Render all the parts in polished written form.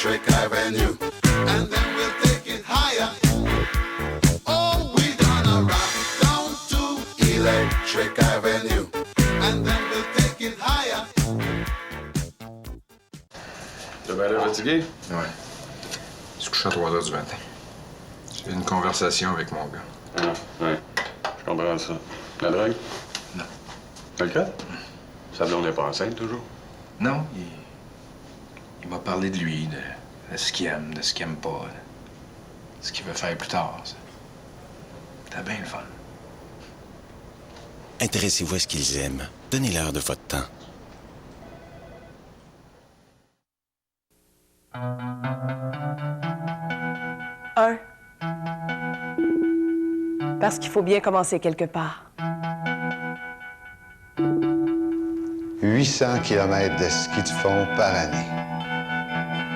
Electric Avenue. And then we'll take it higher. Oh, we're gonna rock down to Electric Avenue. And then we'll take it higher. T'as bien l'air fatigué? Ouais. Je suis couché à 3 h du matin. J'ai eu une conversation avec mon gars. Ah, ouais. Je comprends ça. La drogue? Non. L'alcool? Sa blonde n'est pas enceinte, toujours? Non, il m'a parlé de lui, de ce qu'il aime, de ce qu'il aime pas, de ce qu'il veut faire plus tard. C'était bien le fun. Intéressez-vous à ce qu'ils aiment. Donnez-leur de votre temps. Parce qu'il faut bien commencer quelque part. 800 km de ski de fond par année.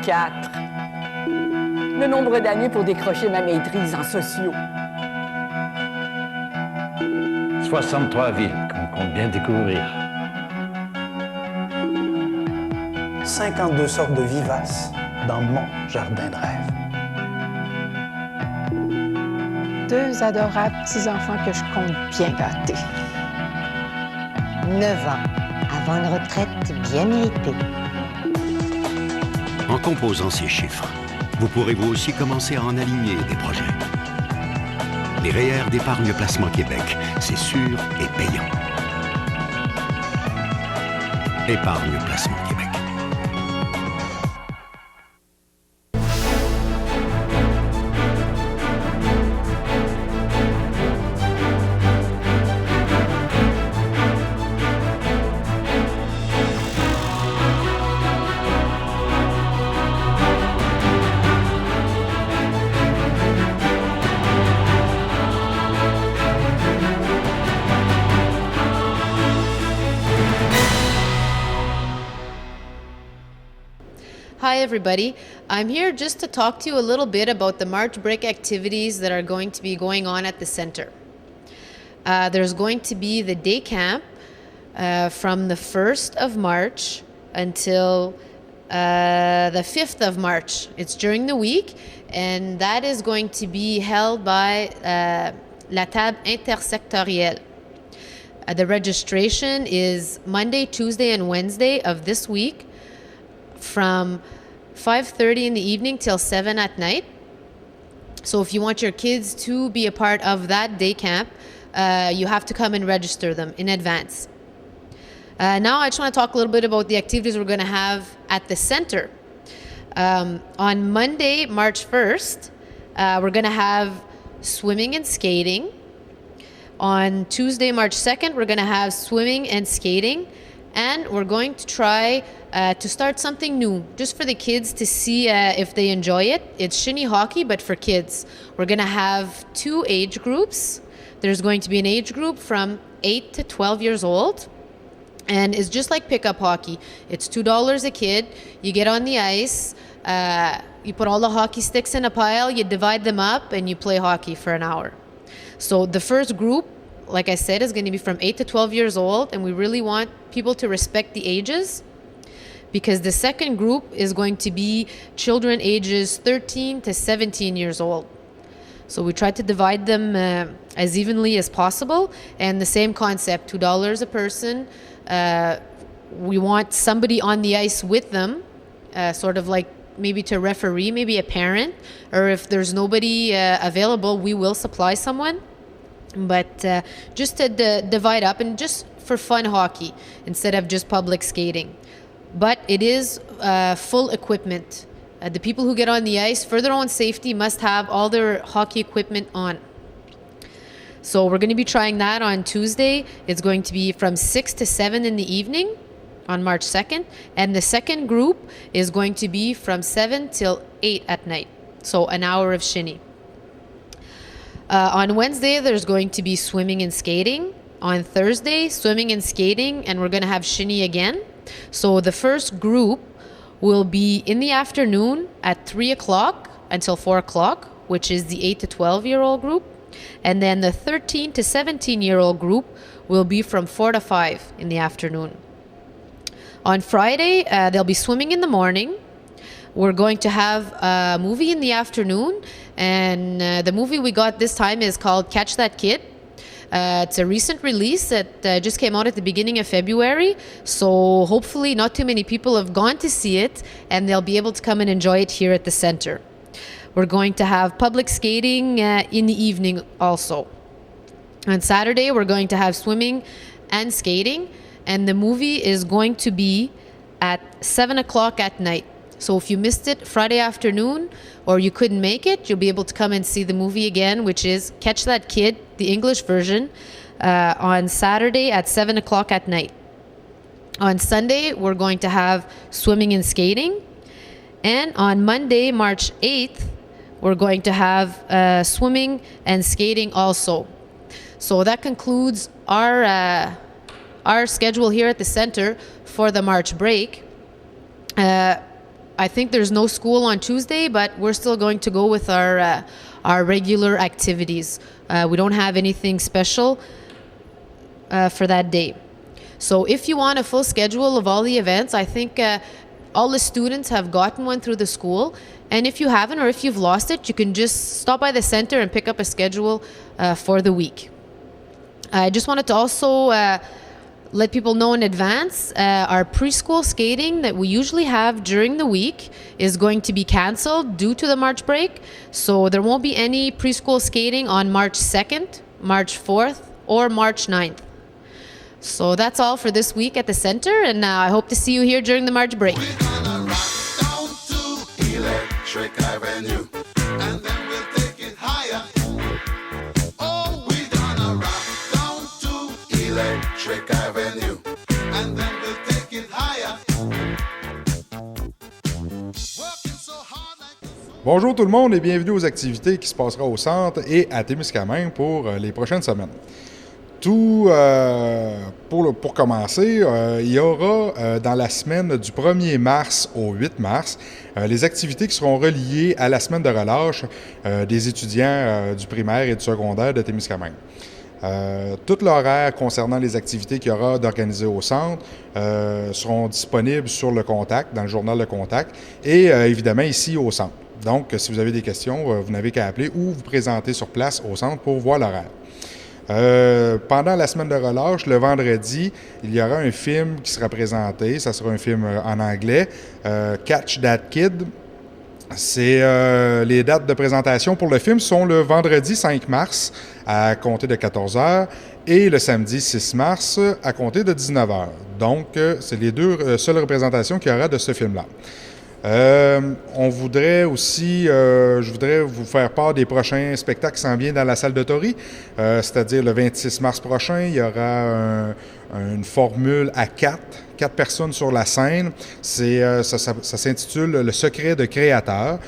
4. Le nombre d'années pour décrocher ma maîtrise en sociaux. 63 villes qu'on compte bien découvrir. 52 sortes de vivaces dans mon jardin de rêve. 2 adorables petits-enfants que je compte bien gâter. 9 ans, avant une retraite bien méritée. En composant ces chiffres, vous pourrez vous aussi commencer à en aligner des projets. Les REER d'Épargne Placement Québec, c'est sûr et payant. Épargne Placement Québec. Hi everybody, I'm here just to talk to you a little bit about the March break activities that are going to be going on at the center. There's going to be the day camp from the 1st of March until the 5th of March. It's during the week, and that is going to be held by La Table Intersectorielle. The registration is Monday, Tuesday, and Wednesday of this week from 5:30 in the evening till 7 at night. So if you want your kids to be a part of that day camp, you have to come and register them in advance. Now I just want to talk a little bit about the activities we're going to have at the center. On Monday, March 1st, we're going to have swimming and skating. On Tuesday, March 2nd, we're going to have swimming and skating. And we're going to try to start something new, just for the kids to see if they enjoy it. It's shinny hockey, but for kids. We're going to have 2 age groups. There's going to be an age group from 8 to 12 years old. And it's just like pickup hockey. It's $2 a kid. You get on the ice. You put all the hockey sticks in a pile. You divide them up, and you play hockey for an hour. So the first group, like I said, is going to be from 8 to 12 years old, and we really want people to respect the ages, because the second group is going to be children ages 13 to 17 years old. So we try to divide them as evenly as possible, and the same concept, $2 a person. We want somebody on the ice with them, sort of like maybe to referee, maybe a parent, or if there's nobody available, we will supply someone. But just to divide up, and just for fun hockey instead of just public skating. But it is full equipment. The people who get on the ice, for their own safety, must have all their hockey equipment on. So we're going to be trying that on Tuesday. It's going to be from 6 to 7 in the evening on March 2nd. And the second group is going to be from 7 till 8 at night. So an hour of shinny. On Wednesday, there's going to be swimming and skating. On Thursday, swimming and skating, and we're going to have shinny again. So the first group will be in the afternoon at 3 o'clock until 4 o'clock, which is the 8 to 12-year-old group. And then the 13 to 17-year-old group will be from 4 to 5 in the afternoon. On Friday, they'll be swimming in the morning. we're going to have a movie in the afternoon, and the movie we got this time is called Catch That Kid. It's a recent release that just came out at the beginning of February, so hopefully not too many people have gone to see it, and they'll be able to come and enjoy it here at the center. We're going to have public skating in the evening also. On Saturday, we're going to have swimming and skating, and the movie is going to be at 7 o'clock at night. So if you missed it Friday afternoon or you couldn't make it, you'll be able to come and see the movie again, which is Catch That Kid, the English version, on Saturday at 7 o'clock at night. On Sunday, we're going to have swimming and skating. And on Monday, March 8th, we're going to have swimming and skating also. So that concludes our schedule here at the center for the March break. I think there's no school on Tuesday, but we're still going to go with our regular activities. We don't have anything special for that day. So if you want a full schedule of all the events, I think all the students have gotten one through the school. And if you haven't, or if you've lost it, you can just stop by the center and pick up a schedule for the week. I just wanted to also let people know in advance, our preschool skating that we usually have during the week is going to be canceled due to the March break. So there won't be any preschool skating on March 2nd, March 4th, or March 9th. So that's all for this week at the center, and I hope to see you here during the March break. We're gonna rock down to Electric Avenue, and then we'll take it higher. Oh, we're gonna rock down to Electric Avenue, and then we'll take it higher. Working so hard like Bonjour tout le monde et bienvenue aux activités qui se passeront au centre et à Témiscamingue pour les prochaines semaines. Pour commencer, il y aura dans la semaine du 1er mars au 8 mars les activités qui seront reliées à la semaine de relâche des étudiants du primaire et du secondaire de Témiscamingue. Tout l'horaire concernant les activités qu'il y aura d'organiser au centre seront disponibles sur le Contact, dans le journal Le Contact, et évidemment ici au centre. Donc, si vous avez des questions, vous n'avez qu'à appeler ou vous présenter sur place au centre pour voir l'horaire. Pendant la semaine de relâche, le vendredi, il y aura un film qui sera présenté. Ça sera un film en anglais, Catch That Kid. Les dates de présentation pour le film sont le vendredi 5 mars à compter de 14h et le samedi 6 mars à compter de 19h. Donc, c'est les deux seules représentations qu'il y aura de ce film-là. On voudrait aussi, je voudrais vous faire part des prochains spectacles qui s'en viennent dans la salle de Tory, c'est-à-dire le 26 mars prochain, il y aura une formule à 4 personnes sur la scène. Ça s'intitule « Le secret de créateur ».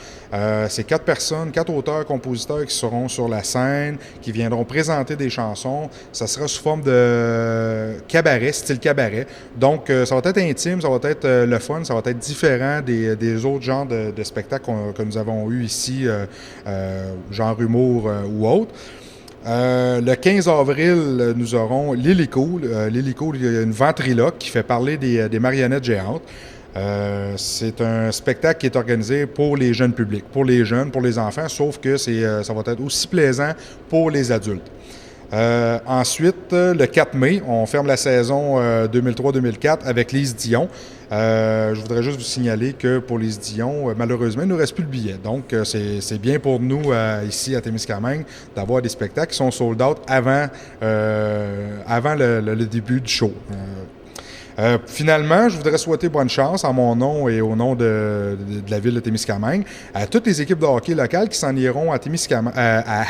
C'est 4 personnes, 4 auteurs, compositeurs qui seront sur la scène, qui viendront présenter des chansons. Ça sera sous forme de cabaret, style cabaret. Donc, ça va être intime, ça va être le fun, ça va être différent des autres genres de spectacles que nous avons eus ici, genre humour ou autre. Le 15 avril, nous aurons Lilico. Lilico, il y a une ventriloque qui fait parler des marionnettes géantes. C'est un spectacle qui est organisé pour les jeunes publics, pour les jeunes, pour les enfants, sauf que ça va être aussi plaisant pour les adultes. Ensuite, le 4 mai, on ferme la saison 2003-2004 avec Lise Dion. Je voudrais juste vous signaler que pour Lise Dion, malheureusement, il ne nous reste plus de billets. Donc, c'est bien pour nous, ici à Témiscamingue, d'avoir des spectacles qui sont sold out avant le début du show. Finalement, je voudrais souhaiter bonne chance en mon nom et au nom de la ville de Témiscamingue à toutes les équipes de hockey locales qui s'en iront à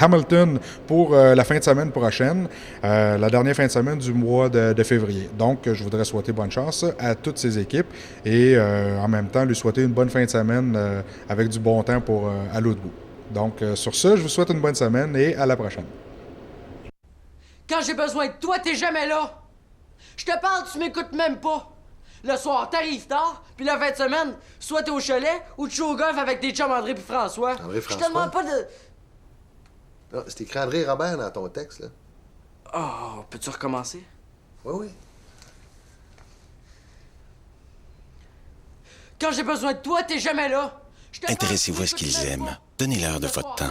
Hamilton pour la fin de semaine prochaine, la dernière fin de semaine du mois de février. Donc, je voudrais souhaiter bonne chance à toutes ces équipes et en même temps lui souhaiter une bonne fin de semaine avec du bon temps à l'autre bout. Donc, sur ce, je vous souhaite une bonne semaine et à la prochaine. Quand j'ai besoin de toi, t'es jamais là! Je te parle, tu m'écoutes même pas. Le soir, t'arrives tard, puis la fin de semaine, soit t'es au chalet ou tu joues au golf avec tes chums André puis François. André François? Je te demande pas de... Non, c'est écrit André Robert dans ton texte, là. Oh, peux-tu recommencer? Oui. Quand j'ai besoin de toi, t'es jamais là. Intéressez-vous à ce qu'ils aiment. Donnez-leur de votre temps.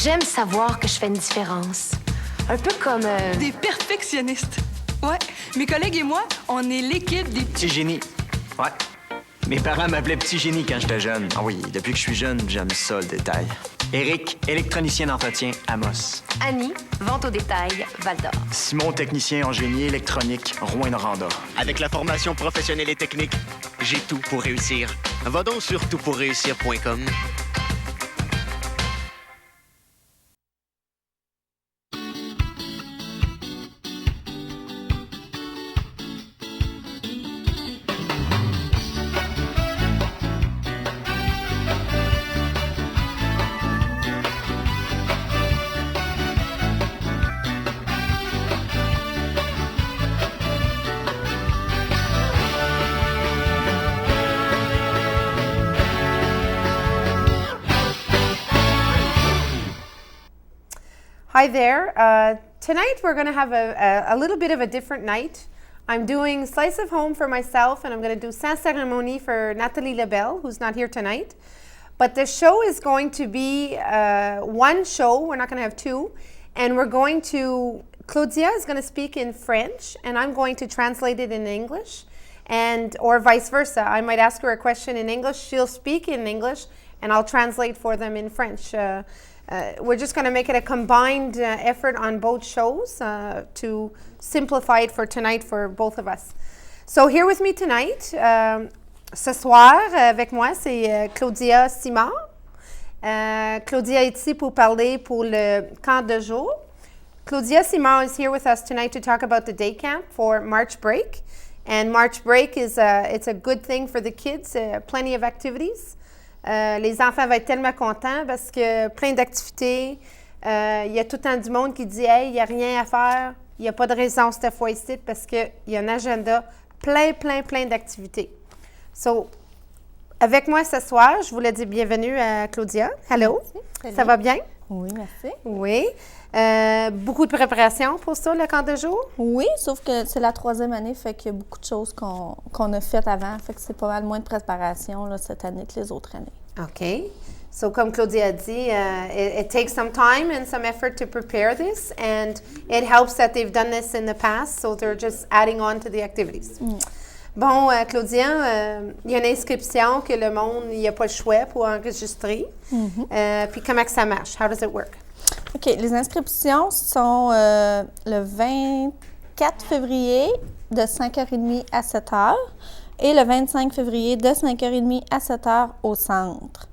J'aime savoir que je fais une différence. Un peu comme... Des perfectionnistes. Ouais. Mes collègues et moi, on est l'équipe des petits génies. Ouais. Mes parents m'appelaient petit génie quand j'étais jeune. Ah oui, depuis que je suis jeune, j'aime ça, le détail. Éric, électronicien d'entretien, Amos. Annie, vente au détail, Val-d'Or. Simon, technicien en génie électronique, Rouyn-Noranda. Avec la formation professionnelle et technique, j'ai tout pour réussir. Va donc sur toutpourréussir.com. Hi there. Tonight we're going to have a little bit of a different night. I'm doing Slice of Home for myself, and I'm going to do Sans Cérémonie for Nathalie Lebel, who's not here tonight. But the show is going to be one show. We're not going to have two. And we're going to, Claudia is going to speak in French, and I'm going to translate it in English, or vice versa. I might ask her a question in English, she'll speak in English, and I'll translate for them in French. We're just going to make it a combined effort on both shows to simplify it for tonight for both of us. So here with me tonight, ce soir avec moi, c'est Claudia Simard. Claudia est ici pour parler pour le camp de jour. Claudia Simard is here with us tonight to talk about the day camp for March break. And March break is it's a good thing for the kids, plenty of activities. Les enfants vont être tellement contents parce que plein d'activités. Il y a tout le temps du monde qui dit « Hey, il n'y a rien à faire. Il n'y a pas de raison cette fois ici parce qu'il y a un agenda plein d'activités. » So, avec moi ce soir, je voulais dire bienvenue à Claudia. Hello. Merci. Ça va bien? Oui, merci. Oui. Beaucoup de préparation pour ça, le camp de jour? Oui, sauf que c'est la 3e année, fait qu'il y a beaucoup de choses qu'on a faites avant, fait que c'est pas mal moins de préparation là, cette année que les autres années. OK. So, comme Claudia a dit, it takes some time and some effort to prepare this, and it helps that they've done this in the past, so they're just adding on to the activities. Bon, Claudia, il y a une inscription que le monde, il n'y a pas le choix pour enregistrer. Puis comment que ça marche? How does it work? OK. Les inscriptions sont le 24 février de 5h30 à 7h et le 25 février de 5h30 à 7h au centre.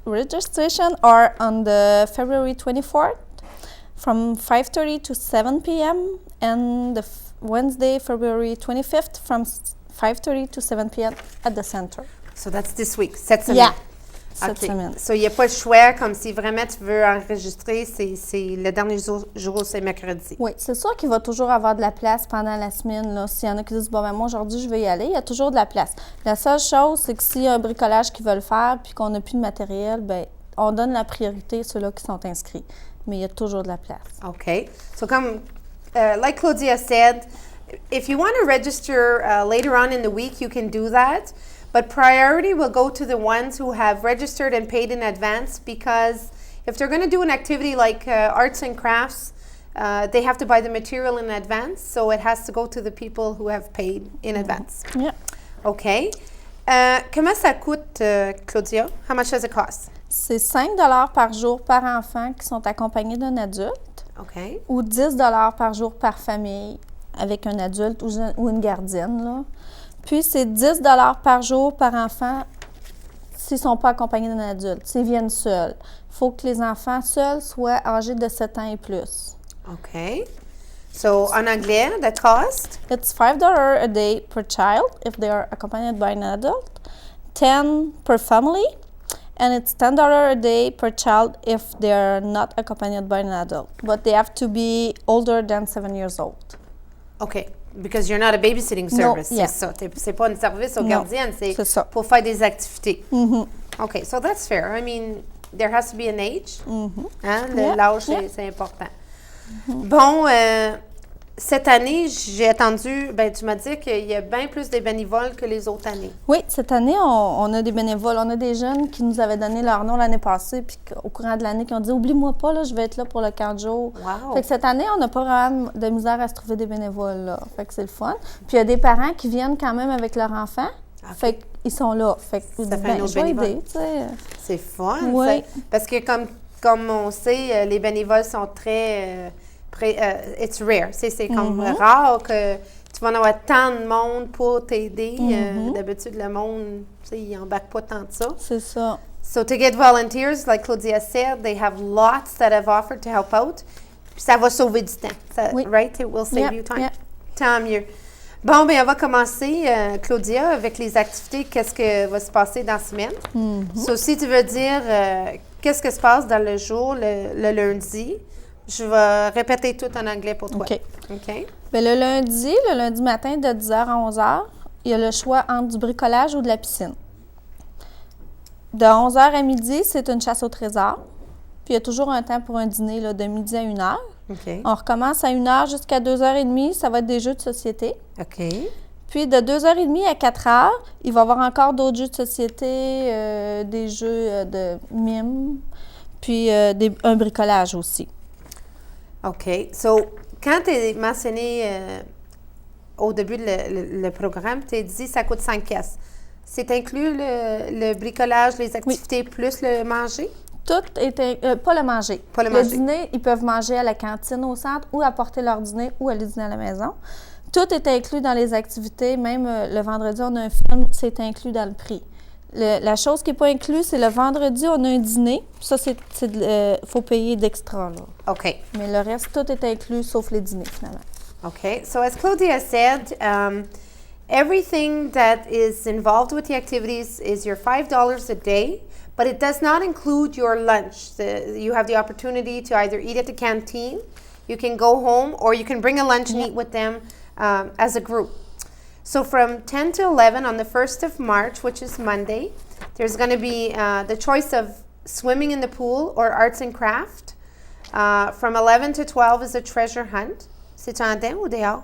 Registration are on the February 24th from 5:30 to 7 p.m. and the Wednesday, February 25th from 5:30 to 7 p.m. at the center. So that's this week, cette semaine? Yeah. Cette semaine. So, il n'y a pas le choix, comme si vraiment tu veux enregistrer, c'est le dernier jour, c'est mercredi. Oui, c'est sûr qu'il va toujours avoir de la place pendant la semaine. Là. S'il y en a qui disent, bon, ben moi, aujourd'hui, je vais y aller, il y a toujours de la place. La seule chose, c'est que s'il y a un bricolage qu'ils veulent faire puis qu'on n'a plus de matériel, ben on donne la priorité à ceux-là qui sont inscrits. Mais il y a toujours de la place. OK. So, comme, like Claudia said, if you want to register later on in the week, you can do that. But priority will go to the ones who have registered and paid in advance, because if they're going to do an activity like arts and crafts, they have to buy the material in advance, so it has to go to the people who have paid in advance. Yeah. OK. Comment ça coûte, Claudia? How much does it cost? C'est 5 par jour par enfant qui sont accompagnés d'un adulte. OK. Ou 10 par jour par famille avec un adulte ou une gardienne. Là. Puis, c'est 10 par jour par enfant s'ils ne sont pas accompagnés d'un adulte, s'ils viennent seuls. Il faut que les enfants seuls soient âgés de 7 ans et plus. OK. So, en anglais, the cost? It's $5 a day per child if they are accompanied by an adult, $10 per family, and it's $10 a day per child if they are not accompanied by an adult. But they have to be older than 7 years old. OK. Because you're not a babysitting service. No, yeah. C'est ça. C'est pas un service aux Non, gardiennes. c'est ça. Pour faire des activités. Mm-hmm. OK. So, that's fair. I mean, there has to be an age. Mm-hmm. Hein? Yeah, L'âge, yeah. c'est important. Bon, cette année, j'ai attendu, tu m'as dit qu'il y a bien plus de bénévoles que les autres années. Oui, cette année, on a des bénévoles. On a des jeunes qui nous avaient donné leur nom l'année passée, puis au courant de l'année, qui ont dit « Oublie-moi pas, là, je vais être là pour le 4 jours. Wow. Fait que cette année, on n'a pas vraiment de misère à se trouver des bénévoles, là. Fait que c'est le fun. Puis il y a des parents qui viennent quand même avec leur enfant. Okay. Fait qu'ils sont là. Fait que Ça fait un autre je vais bénévole. aider, tu sais. C'est fun. Oui. Parce que comme on sait, les bénévoles sont très... it's rare. C'est comme rare que tu vas en avoir tant de monde pour t'aider. D'habitude, le monde, il n'embarque pas tant de ça. C'est ça. So to get volunteers, like Claudia said, they have lots that have offered to help out. Puis ça va sauver du temps. Oui. Right? It will save Yep, you time. yep. Tant mieux. Bon, bien, on va commencer, Claudia, avec les activités. Qu'est-ce que va se passer dans la semaine? So, si tu veux dire qu'est-ce que se passe dans le jour, le lundi, je vais répéter tout en anglais pour toi. OK. OK? Bien, le lundi matin, de 10h à 11h, il y a le choix entre du bricolage ou de la piscine. De 11h à midi, c'est une chasse au trésor. Puis il y a toujours un temps pour un dîner là, de midi à 1h. OK. On recommence à 1h jusqu'à 2h30, ça va être des jeux de société. OK. Puis de 2h30 à 4h, il va y avoir encore d'autres jeux de société, des jeux de mime, puis un bricolage aussi. OK. So, quand tu as mentionné au début le programme, tu as dit ça coûte 5 piastres. C'est inclus le bricolage, les activités, plus le manger? Tout est... pas le manger. Pas le Le manger. dîner, ils peuvent manger à la cantine au centre ou apporter leur dîner ou aller dîner à la maison. Tout est inclus dans les activités. Même le vendredi, on a un film, c'est inclus dans le prix. La chose qui n'est pas incluse, c'est le vendredi, on a un dîner. Ça, faut payer d'extra, là. OK. Mais le reste, tout est inclus, sauf les dîners, finalement. Okay, so as Claudia said, everything that is involved with the activities is your $5 a day, but it does not include your lunch. You have the opportunity to either eat at the canteen, you can go home, or you can bring a lunch and eat with them as a group. So from 10 to 11 on the 1st of March, which is Monday, there's going to be the choice of swimming in the pool or arts and craft. From 11 to 12 is a treasure hunt. C'est en dedans ou dehors?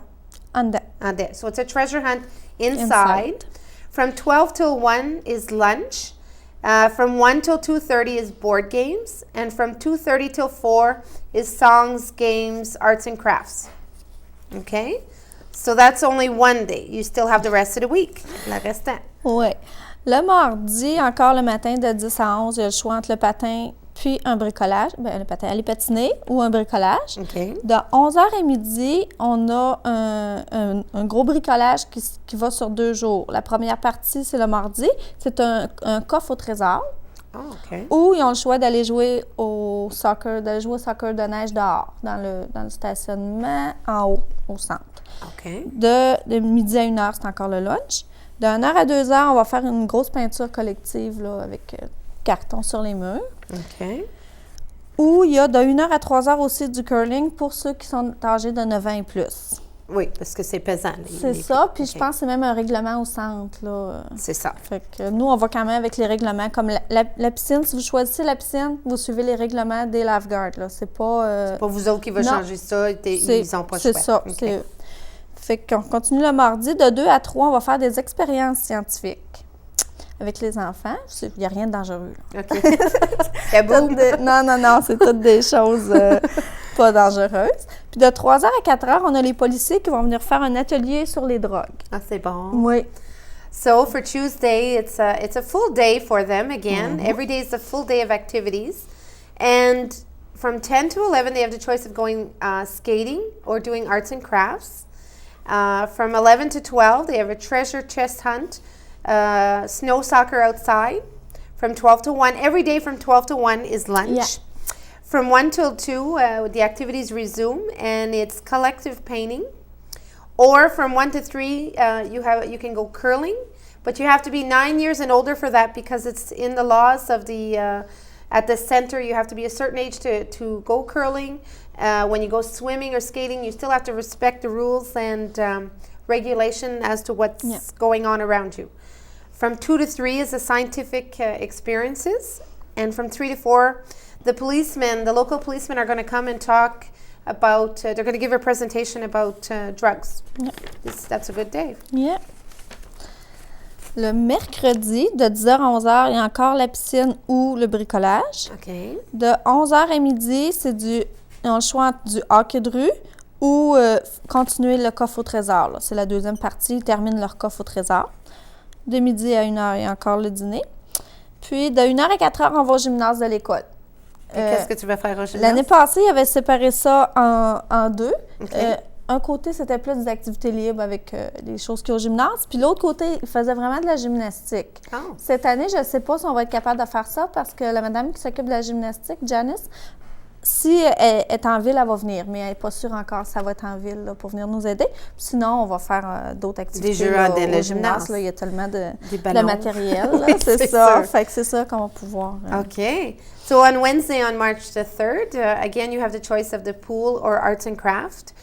En dedans. En dedans. So it's a treasure hunt inside. From 12 till 1 is lunch. From 1 till 2:30 is board games. And from 2:30 till 4 is songs, games, arts and crafts. Okay? So that's only one day. You still have the rest of the week. Le restant. Oui. Le mardi, encore le matin, de 10 à 11, il y a le choix entre le patin puis un bricolage. Bien, le patin, aller patiner ou un bricolage. OK. De 11h à midi, on a un gros bricolage qui va sur 2 jours. La première partie, c'est le mardi. C'est un coffre au trésor. Oh, OK. Ou ils ont le choix d'aller jouer au soccer de neige dehors, dans le stationnement en haut, au centre. OK. De midi à 1h, c'est encore le lunch. De 1h à 2h, on va faire une grosse peinture collective là, avec carton sur les murs. OK. Ou il y a de 1h à 3h aussi du curling pour ceux qui sont âgés de 9 ans et plus. Oui, parce que c'est pesant. C'est ça, puis je pense que c'est même un règlement au centre. Là. C'est ça. Fait que nous, on va quand même avec les règlements. Comme la piscine, si vous choisissez la piscine, vous suivez les règlements des lifeguards. Là. C'est pas... c'est pas vous autres qui va changer ça, ils n'ont pas le choix. C'est ça. Okay. Fait qu'on continue le mardi. De 2 à 3, on va faire des expériences scientifiques avec les enfants. Il n'y a rien de dangereux. Là. OK. Kaboom! Non, c'est toutes des choses pas dangereuses. Puis de 3h à 4h, on a les policiers qui vont venir faire un atelier sur les drogues. Ah, c'est bon. Oui. So for Tuesday, it's a full day for them again. Every day is a full day of activities. And from 10 to 11, they have the choice of going skating or doing arts and crafts. From 11 to 12, they have a treasure chest hunt, snow soccer outside. From 12 to 1, every day from 12 to 1 is lunch. Yeah. From 1 till 2, the activities resume, and it's collective painting. Or from 1 to 3, you can go curling, but you have to be 9 years and older for that because it's in the laws of the at the center. You have to be a certain age to go curling. When you go swimming or skating, you still have to respect the rules and regulation as to what's going on around you. From 2 to 3 is the scientific experiences, and from 3 to 4, the local policemen are going to come and talk about, they're going to give a presentation about drugs. Yeah. That's a good day. Yeah. Le mercredi, de 10h à 11h, il y a encore la piscine ou le bricolage. OK. De 11h à midi, ils ont le choix entre du hockey de rue ou continuer le coffre au trésor. Là. C'est la deuxième partie. Ils terminent leur coffre au trésor. De midi à 1h, il y a encore le dîner. Puis, de 1h à 4h, on va au gymnase de l'école. Qu'est-ce que tu vas faire au gymnase? L'année passée, ils avaient séparé ça en deux. Okay. Un côté, c'était plus des activités libres avec des choses qu'il y a au gymnase. Puis l'autre côté, ils faisaient vraiment de la gymnastique. Oh. Cette année, je ne sais pas si on va être capable de faire ça parce que la madame qui s'occupe de la gymnastique, Janice, si elle est en ville, elle va venir. Mais elle n'est pas sûre encore si ça va être en ville là, pour venir nous aider. Sinon, on va faire d'autres activités. Des jeux là, dans le gymnase. Là, il y a tellement de ballons. matériel. Là, Oui, c'est c'est ça. sûr. Fait que c'est ça qu'on va pouvoir. OK. So on Wednesday, on March the 3rd, again, you have the choice of the pool or arts and craft.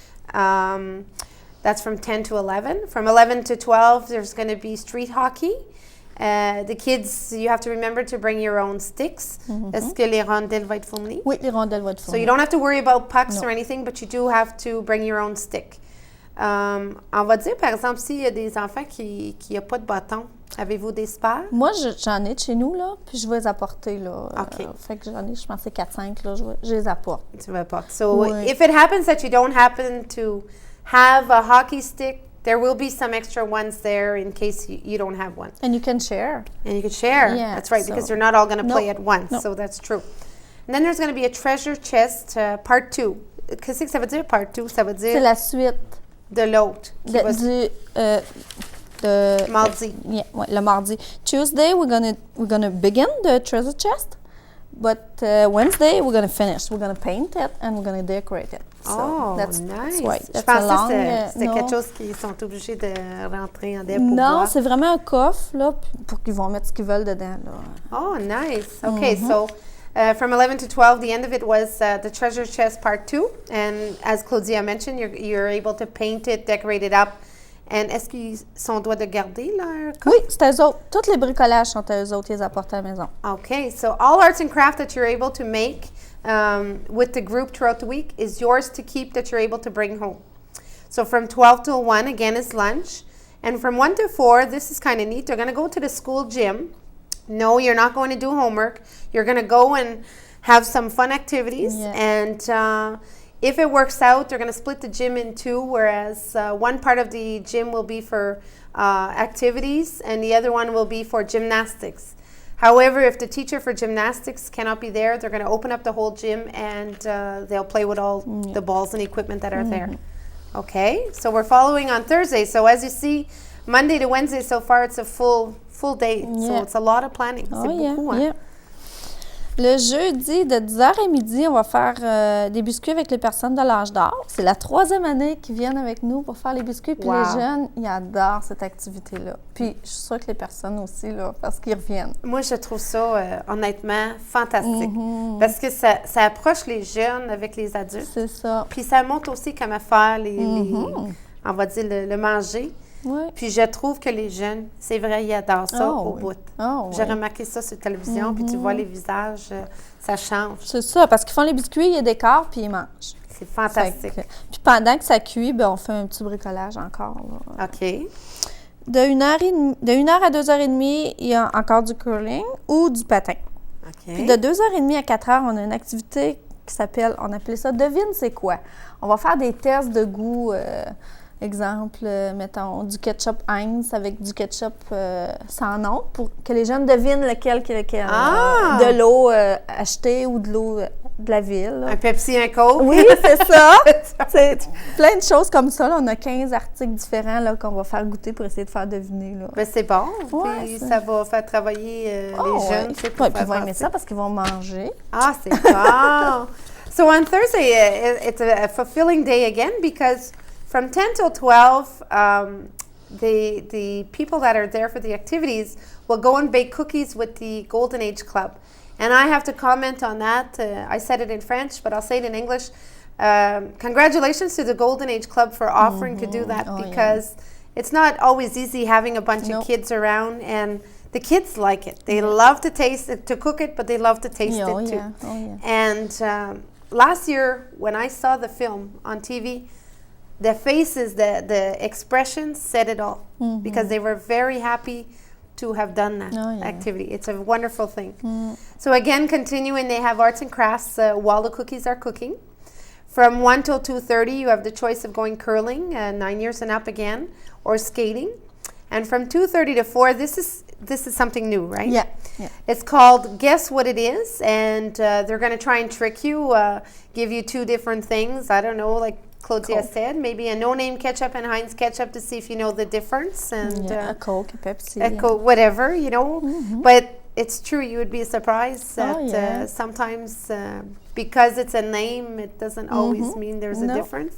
That's from 10 to 11. From 11 to 12, there's going to be street hockey. The kids, you have to remember to bring your own sticks. Est-ce que les rondelles vont être fournies? Oui, les rondelles vont être fournies. So you don't have to worry about pucks No. or anything, but you do have to bring your own stick. On va dire, par exemple, s'il y a des enfants qui n'ont pas de bâton, avez-vous des spares? Moi, j'en ai de chez nous, là, puis je vais les apporter, là. OK. Fait que j'en ai, je pense, c'est 4-5, là, je les apporte. Tu vas apporter. So Oui. if it happens that you don't happen to have a hockey stick, there will be some extra ones there in case you don't have one. And you can share. And you can share. Yeah, That's right, so- because they're not all going to play No, at once. no. So that's true. And then there's going to be a treasure chest, part 2. Qu'est-ce que ça veut dire, part 2? Ça veut C'est dire la suite de l'autre. qui va se- de Mardi. Yeah, ouais, le mardi. Tuesday, we're gonna begin the treasure chest, but Wednesday we're gonna finish. We're gonna paint it and we're gonna decorate it. So Oh, that's nice. right. Je That's pensais a long, que c'était no. quelque chose qu'ils sont obligés de rentrer en dette pour Non, boire. c'est vraiment un coffre là pour qu'ils vont mettre ce qu'ils veulent dedans là. Oh, nice. Okay, so from 11 to 12, the end of it was the treasure chest part 2. And as Claudia mentioned, you're able to paint it, decorate it up. And est-ce qu'ils sont droits de garder leur coffre? Oui, c'est eux autres. Tous les bricolages sont à eux autres, ils les apportent à la maison. Okay, so all arts and craft that you're able to make with the group throughout the week is yours to keep that you're able to bring home. So from 12 till 1, again, is lunch. And from 1 to 4, this is kind of neat. They're going to go to the school gym. No, you're not going to do homework. You're going to go and have some fun activities. Yeah. And if it works out, they're going to split the gym in two, whereas one part of the gym will be for activities and the other one will be for gymnastics. However, if the teacher for gymnastics cannot be there, they're going to open up the whole gym and they'll play with all the balls and equipment that are there. Okay, so we're following on Thursday. So as you see, Monday to Wednesday so far, it's a full day. So Yeah. it's a lot of planning. Oh, C'est yeah, beaucoup, hein? yeah. Le jeudi, de 10h à midi, on va faire des biscuits avec les personnes de l'âge d'or. C'est la 3e année qu'ils viennent avec nous pour faire les biscuits. Puis Wow. les jeunes, ils adorent cette activité-là. Puis je suis sûre que les personnes aussi, là, parce qu'ils reviennent. Moi, je trouve ça, honnêtement, fantastique. Parce que ça approche les jeunes avec les adultes. C'est ça. Puis ça montre aussi comment faire on va dire, le manger. Oui. Puis je trouve que les jeunes, c'est vrai, ils adorent ça Oh, au oui. bout. Oh, J'ai oui. remarqué ça sur la télévision, puis tu vois les visages, ça change. C'est ça, parce qu'ils font les biscuits, ils décorent, puis ils mangent. C'est fantastique. Fait que- puis pendant que ça cuit, ben, on fait un petit bricolage encore. Là. OK. De 1h à 2h30, il y a encore du curling ou du patin. Puis de 2h30 à 4h, on a une activité qui s'appelle, on appelait ça « Devine c'est quoi ». On va faire des tests de goût. Exemple, mettons, du ketchup Heinz avec du ketchup sans nom pour que les jeunes devinent lequel qui est lequel. De l'eau achetée ou de l'eau de la ville. Là. Un Pepsi, un Coke. Oui, c'est ça. C'est plein de choses comme ça. Là. On a 15 articles différents là, qu'on va faire goûter pour essayer de faire deviner. Là. Ben, c'est bon. Ouais, puis ça va faire travailler les jeunes. Puis ils vont aimer ça parce qu'ils vont manger. Ah, c'est bon. So on Thursday, it's a fulfilling day again because from 10 till 12, the people that are there for the activities will go and bake cookies with the Golden Age Club. And I have to comment on that. I said it in French, but I'll say it in English. Congratulations to the Golden Age Club for offering to do that because it's not always easy having a bunch of kids around, and the kids like it. They love to taste it, to cook it, but they love to taste it too. And last year, when I saw the film on TV, the faces, the expressions said it all because they were very happy to have done that activity. It's a wonderful thing. So again, continuing, they have arts and crafts while the cookies are cooking. From 1 till 2:30, you have the choice of going curling, 9 years and up again, or skating. And from 2:30 to 4, this is something new, right? Yeah. It's called Guess What It Is, and they're going to try and trick you, give you two different things. I don't know, like Claudia said, maybe a no-name ketchup and Heinz ketchup to see if you know the difference. And a Coke, a Pepsi. A Coke, whatever, you know. But it's true, you would be surprised that sometimes because it's a name, it doesn't always mean there's a difference.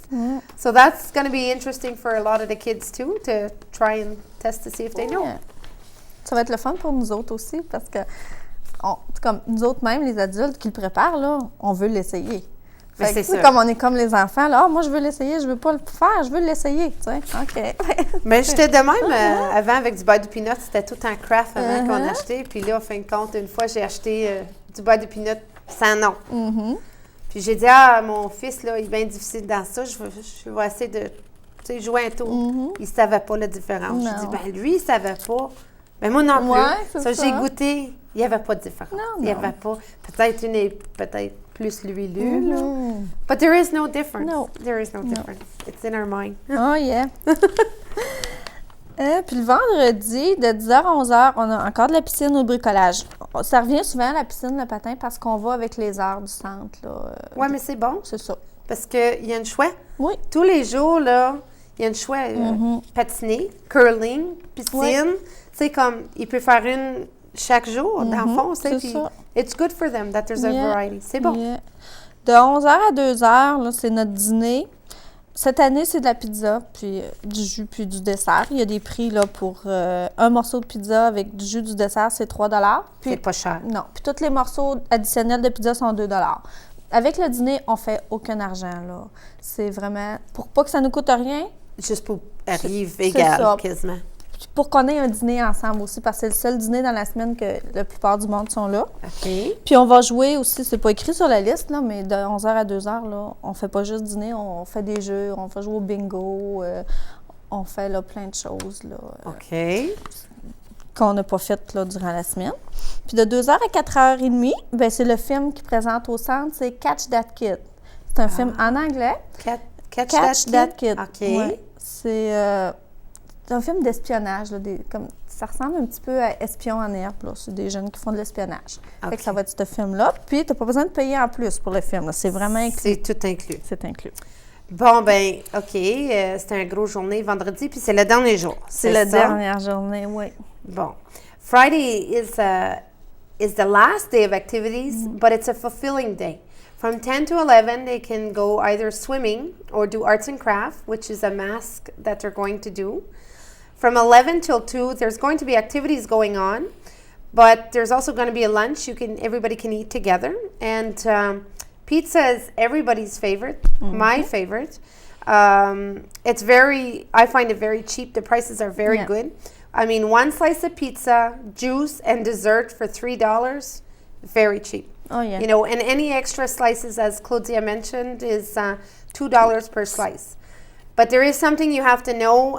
So that's going to be interesting for a lot of the kids too, to try and test to see if they know. Ça va être le fun pour nous autres aussi parce que, comme nous autres même, les adultes qui le préparent, là, on veut l'essayer. C'est ça. Comme on est comme les enfants, là, moi je veux l'essayer, je veux pas le faire, je veux l'essayer, tu sais. OK. Mais j'étais de même avant avec du beurre de peanut, c'était tout en craft avant qu'on achetait. Puis là, en fin de compte, une fois, j'ai acheté du beurre de peanut sans nom. Puis j'ai dit, mon fils, là, il est bien difficile dans ça, je vais essayer de jouer un tour. Il ne savait pas la différence. J'ai dit, lui, il ne savait pas. Mais moi non plus. Ça, j'ai goûté, il n'y avait pas de différence. Il n'y avait pas. Peut-être une est peut-être plus l'huileux, là. But there is no difference. No. There is no difference. It's in our mind. Oh, yeah. Puis le vendredi, de 10h à 11h, on a encore de la piscine ou le bricolage. Ça revient souvent à la piscine, le patin, parce qu'on va avec les heures du centre. Oui, mais c'est bon. C'est ça. Parce qu'il y a une choix. Oui. Tous les jours, là, il y a une choix. Patiner, curling, piscine. Tu sais, comme, il peut faire une chaque jour, dans le fond. C'est ça. It's good for them that there's a variety. C'est bon. De 11h à 2h, là, c'est notre dîner. Cette année, c'est de la pizza, puis du jus, puis du dessert. Il y a des prix là, pour un morceau de pizza avec du jus, du dessert, c'est 3 $. C'est pas cher. Non. Puis tous les morceaux additionnels de pizza sont 2 $. Avec le dîner, on fait aucun argent. Là. C'est vraiment... Pour pas que ça nous coûte rien. Juste pour arriver égal, quasiment. Pour qu'on ait un dîner ensemble aussi, parce que c'est le seul dîner dans la semaine que la plupart du monde sont là. OK. Puis on va jouer aussi, c'est pas écrit sur la liste, là, mais de 11h à 2h, là, on fait pas juste dîner, on fait des jeux, on fait jouer au bingo, on fait là, plein de choses. Là, OK. Qu'on n'a pas fait là, durant la semaine. Puis de 2h à 4h30, ben, c'est le film qui présente au centre, c'est Catch That Kid. C'est un film en anglais. Catch That Kid. OK. Ouais. C'est un film d'espionnage. Là, ça ressemble un petit peu à Espion en herbe. Là. C'est des jeunes qui font de l'espionnage. Fait que ça va être ce film-là. Puis, tu n'as pas besoin de payer en plus pour le film. Là. C'est vraiment inclus. C'est tout inclus. C'est inclus. Bon, ben OK. C'était une grosse journée vendredi, puis c'est le dernier jour. C'est la dernière journée, oui. Bon. Friday is the last day of activities, but it's a fulfilling day. From 10 to 11, they can go either swimming or do arts and crafts, which is a mask that they're going to do. From 11 till 2, there's going to be activities going on, but there's also going to be a lunch. Everybody can eat together. And pizza is everybody's favorite, my favorite. I find it very cheap. The prices are very good. I mean, one slice of pizza, juice, and dessert for $3, very cheap. Oh, yeah. You know, and any extra slices, as Claudia mentioned, is $2 per slice. But there is something you have to know.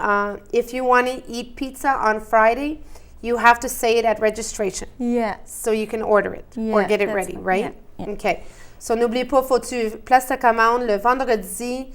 If you want to eat pizza on Friday, you have to say it at registration. Yes. So you can order it or Yes, get it that's ready, right. right? Yeah, yeah. Okay. So n'oublie pas, faut que tu places ta commande le vendredi